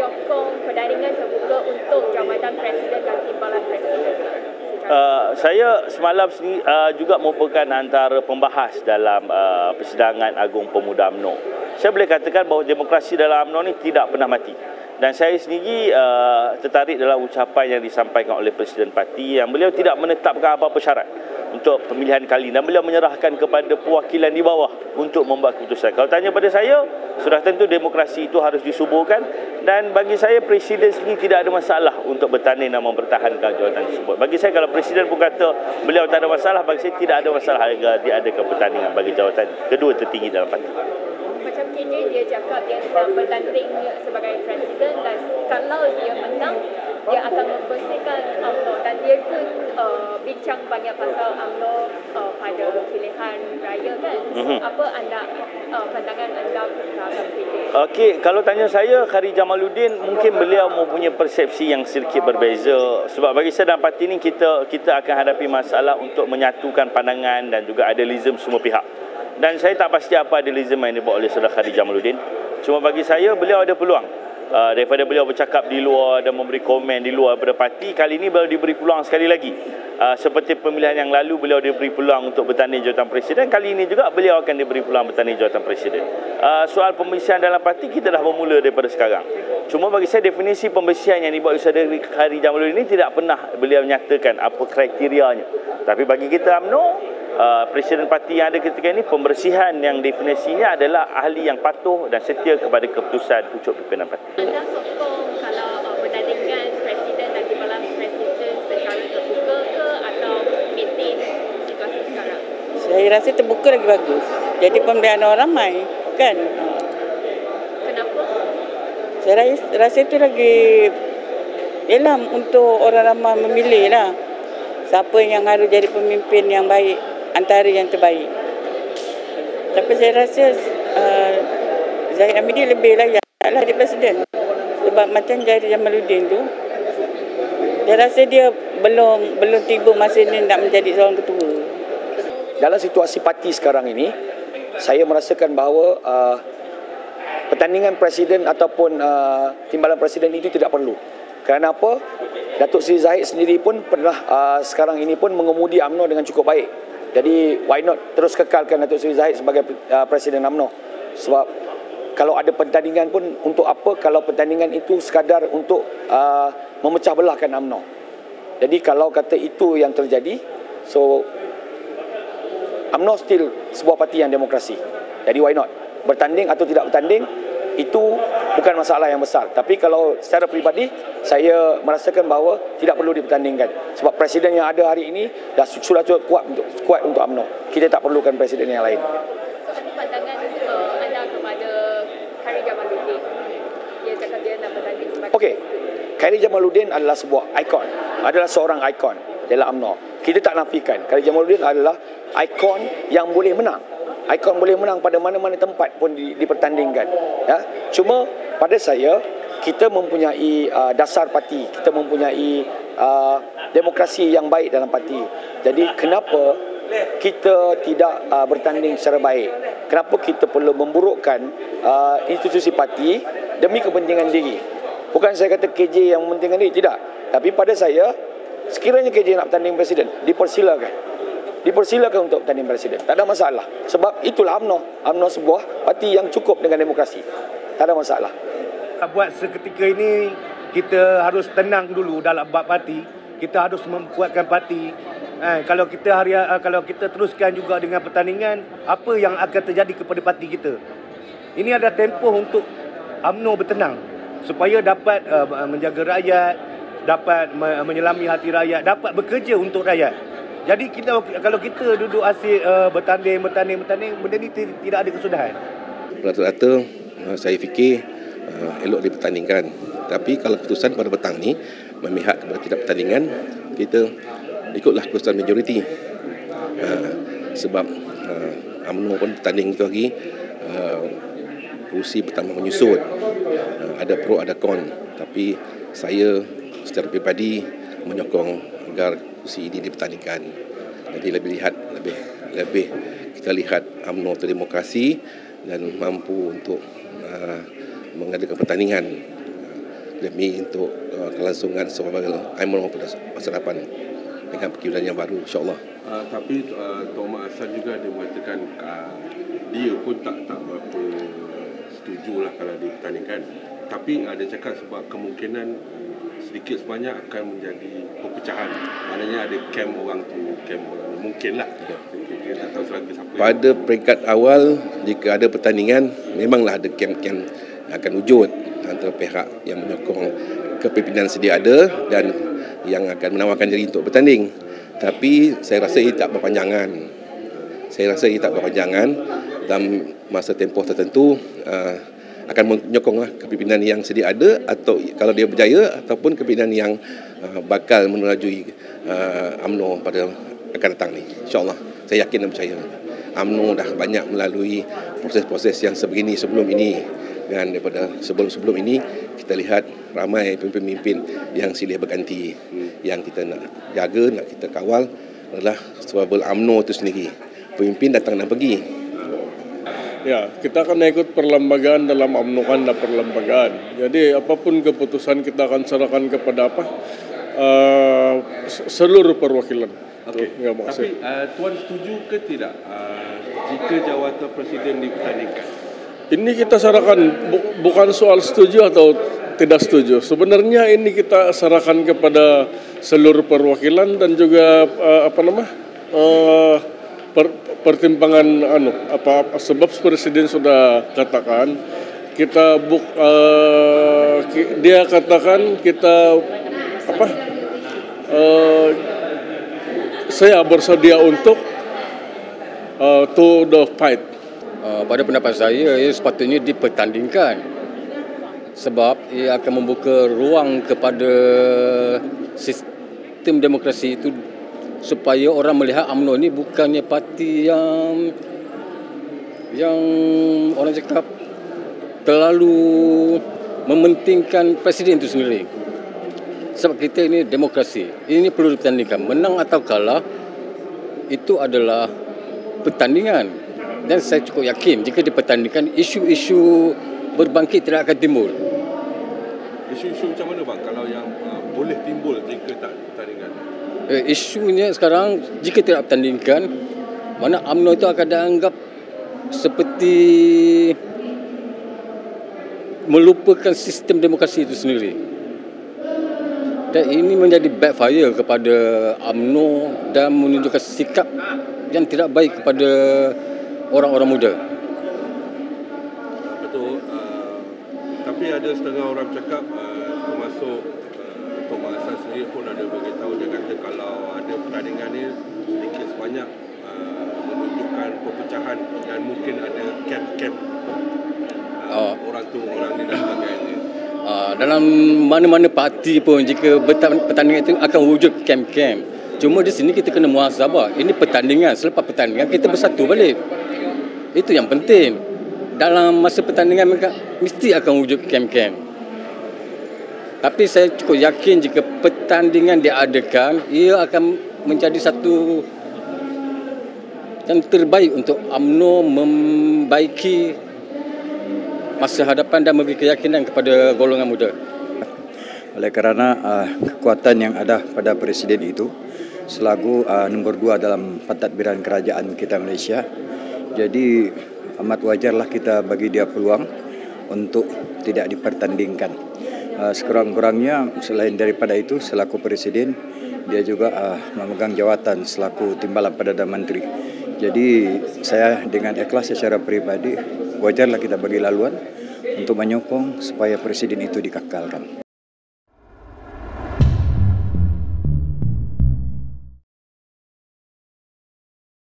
menyokong pertandingan terbuka untuk jabatan Presiden dan Timbalan Presiden? Saya semalam juga merupakan antara pembahas dalam Persidangan Agung Pemuda UMNO. Saya boleh katakan bahawa demokrasi dalam UMNO ni tidak pernah mati. Dan saya sendiri tertarik dalam ucapan yang disampaikan oleh Presiden Parti yang beliau tidak menetapkan apa-apa syarat untuk pemilihan kali ini dan beliau menyerahkan kepada perwakilan di bawah untuk membuat keputusan. Kalau tanya pada saya, sudah tentu demokrasi itu harus disuburkan dan bagi saya Presiden sendiri tidak ada masalah untuk bertanding dan mempertahankan jawatan tersebut. Bagi saya kalau Presiden pun kata beliau tak ada masalah, bagi saya tidak ada masalah diadakan pertandingan bagi jawatan kedua tertinggi dalam parti. Macam KJ dia cakap dia sedang bertanding sebagai Presiden dan kalau dia menang dia akan membersihkan UMNO dan dia pun bincang banyak pasal UMNO pada pilihan raya kan. Apa pandangan anda terhadap KJ? Okey, kalau tanya saya, Khairy Jamaluddin mungkin beliau mempunyai persepsi yang sedikit berbeza. Sebab bagi saya dalam parti ini kita akan hadapi masalah untuk menyatukan pandangan dan juga idealisme semua pihak. Dan saya tak pasti apa idealisme yang dibuat oleh Saudara Khairy Jamaluddin. Cuma bagi saya beliau ada peluang. Daripada beliau bercakap di luar dan memberi komen di luar daripada parti, kali ini beliau diberi peluang sekali lagi. Seperti pemilihan yang lalu beliau diberi peluang untuk bertanding jawatan Presiden, kali ini juga beliau akan diberi peluang bertanding jawatan Presiden. Soal pembersihan dalam parti kita dah bermula daripada sekarang. Cuma bagi saya definisi pembersihan yang dibuat oleh Saudara Khairy Jamaluddin ini tidak pernah beliau nyatakan apa kriterianya. Tapi bagi kita UMNO, Presiden parti yang ada ketika ini, pembersihan yang definisinya adalah ahli yang patuh dan setia kepada keputusan pucuk pimpinan parti. Anda sokong kalau pertandingan Presiden dan Timbalan Presiden secara terbuka ke atau maintain situasi sekarang? Saya rasa terbuka lagi bagus. Jadi pemilihan orang ramai kan. Kenapa? Saya rasa itu lagi untuk orang ramai memilih lah. Siapa yang harus jadi pemimpin yang baik antara yang terbaik. Tapi saya rasa Zahid Hamidi lebih layak lah jadi Presiden. Sebab macam Khairy Jamaluddin tu, saya rasa dia belum tiba masa ni nak menjadi seorang ketua. Dalam situasi parti sekarang ini, saya merasakan bahawa pertandingan Presiden ataupun timbalan Presiden itu tidak perlu. Kerana apa? Datuk Seri Zahid sendiri pun pernah sekarang ini pun mengemudi UMNO dengan cukup baik. Jadi why not terus kekalkan Datuk Seri Zahid sebagai Presiden UMNO. Sebab kalau ada pertandingan pun untuk apa kalau pertandingan itu sekadar untuk memecah belahkan UMNO. Jadi kalau kata itu yang terjadi, so UMNO still sebuah parti yang demokrasi. Jadi why not? Bertanding atau tidak bertanding, itu bukan masalah yang besar. Tapi kalau secara peribadi, saya merasakan bahawa tidak perlu dipertandingkan. Sebab Presiden yang ada hari ini dah sudah cukup kuat untuk UMNO. Kita tak perlukan Presiden yang lain. So, apa pandangan anda kepada Khairy Jamaluddin? Dia cakap dia nak bertanding sebagai Okey, Khairy Jamaluddin adalah sebuah ikon. Adalah seorang ikon dalam UMNO. Kita tak nafikan. Khairy Jamaluddin adalah ikon yang boleh menang. Ikon boleh menang pada mana-mana tempat pun dipertandingkan. Ya. Cuma pada saya, kita mempunyai dasar parti, kita mempunyai demokrasi yang baik dalam parti. Jadi kenapa kita tidak bertanding secara baik? Kenapa kita perlu memburukkan institusi parti demi kepentingan diri? Bukan saya kata KJ yang mementingkan diri, tidak. Tapi pada saya, sekiranya KJ nak bertanding Presiden, dipersilakan. Dipersilakan untuk bertanding Presiden. Tak ada masalah. Sebab itulah UMNO. UMNO sebuah parti yang cukup dengan demokrasi. Tak ada masalah. Buat seketika ini, kita harus tenang dulu dalam bab parti. Kita harus memkuatkan parti. Kalau kita teruskan juga dengan pertandingan, apa yang akan terjadi kepada parti kita? Ini ada tempoh untuk UMNO bertenang. Supaya dapat menjaga rakyat, dapat menyelami hati rakyat, dapat bekerja untuk rakyat. Jadi kalau kita duduk asyik bertanding, benda ni tidak ada kesudahan. Rata-rata saya fikir elok dipertandingkan. Tapi kalau keputusan pada petang ni memihak kepada tidak pertandingan, kita ikutlah keputusan majoriti. Sebab UMNO pun bertanding itu lagi, kursi pertama menyusut. Ada pro, ada kon. Tapi saya secara pribadi menyokong agar kursi ini dipertandingkan. Jadi lebih kita lihat UMNO itu demokrasi dan mampu untuk mengadakan pertandingan demi untuk kelangsungan survival UMNO pada masa depan dengan perkiraan yang baru, insyaAllah. Tapi Tok Mak Hassan juga dia mengatakan dia pun tak berapa setuju lah kalau dipertandingkan. Tapi ada cakap sebab kemungkinan sedikit sebanyak akan menjadi perpecahan. Maknanya ada camp orang tu, camp orang ni. Mungkin lah. Kita tak tahu selagi siapa. Pada peringkat awal, jika ada pertandingan, memanglah ada camp-camp akan wujud antara pihak yang menyokong kepimpinan sedia ada dan yang akan menawarkan diri untuk bertanding. Tapi saya rasa ia tak berpanjangan. Dalam masa tempoh tertentu akan menyokonglah kepimpinan yang sedia ada, atau kalau dia berjaya, ataupun kepimpinan yang bakal menerajui UMNO pada akan datang ni. InsyaAllah, saya yakin dan percaya UMNO dah banyak melalui proses-proses yang sebegini sebelum ini. Dan daripada sebelum ini, kita lihat ramai pemimpin yang silih berganti. Yang kita nak jaga, nak kita kawal adalah survival UMNO itu sendiri. Pemimpin datang dan pergi. Ya, kita akan ikut perlembagaan dalam UMNO, kan ada perlembagaan. Jadi apapun keputusan kita akan serahkan kepada seluruh perwakilan. Okey. Tapi Tuan setuju ke tidak jika jawatan presiden dipertandingkan? Ini kita serahkan, bukan soal setuju atau tidak setuju. Sebenarnya ini kita serahkan kepada seluruh perwakilan dan juga pertimbangan sebab presiden sudah katakan dia katakan saya bersedia untuk to the fight. Pada pendapat saya, ia sepatutnya dipertandingkan sebab ia akan membuka ruang kepada sistem demokrasi itu supaya orang melihat UMNO ini bukannya parti yang orang cakap terlalu mementingkan presiden itu sendiri. Sebab kita ini demokrasi, ini perlu dipertandingkan. Menang atau kalah itu adalah pertandingan. Dan saya cukup yakin jika dipertandingkan, isu-isu berbangkit tidak akan timbul. Isu-isu macam mana bang kalau yang boleh timbul jika tak pertandingan? Isunya sekarang jika tidak pertandingkan, mana UMNO itu akan dianggap seperti melupakan sistem demokrasi itu sendiri. Dan ini menjadi backfire kepada UMNO dan menunjukkan sikap yang tidak baik kepada orang-orang muda. Betul. Tapi ada setengah orang cakap, termasuk Tok Mak Hassan sendiri pun ada beritahu, dia kata kalau ada pertandingan ni sedikit sebanyak menunjukkan perpecahan dan mungkin ada camp-camp orang tu, orang ni dan sebagainya. Dalam mana-mana parti pun jika pertandingan itu akan wujud camp-camp. Cuma di sini kita kena muhasabah. Ini pertandingan. Selepas pertandingan kita bersatu balik. Itu yang penting. Dalam masa pertandingan mereka mesti akan wujud camp-camp. Tapi saya cukup yakin jika pertandingan diadakan, ia akan menjadi satu yang terbaik untuk UMNO membaiki masa hadapan dan memberi keyakinan kepada golongan muda. Oleh kerana kekuatan yang ada pada presiden itu selaku nombor 2 dalam pentadbiran kerajaan kita Malaysia. Jadi amat wajarlah kita bagi dia peluang untuk tidak dipertandingkan. Sekurang-kurangnya selain daripada itu, selaku presiden dia juga memegang jawatan selaku Timbalan Perdana Menteri. Jadi saya dengan ikhlas secara pribadi wajarlah kita bagi laluan untuk menyokong supaya presiden itu dikekalkan.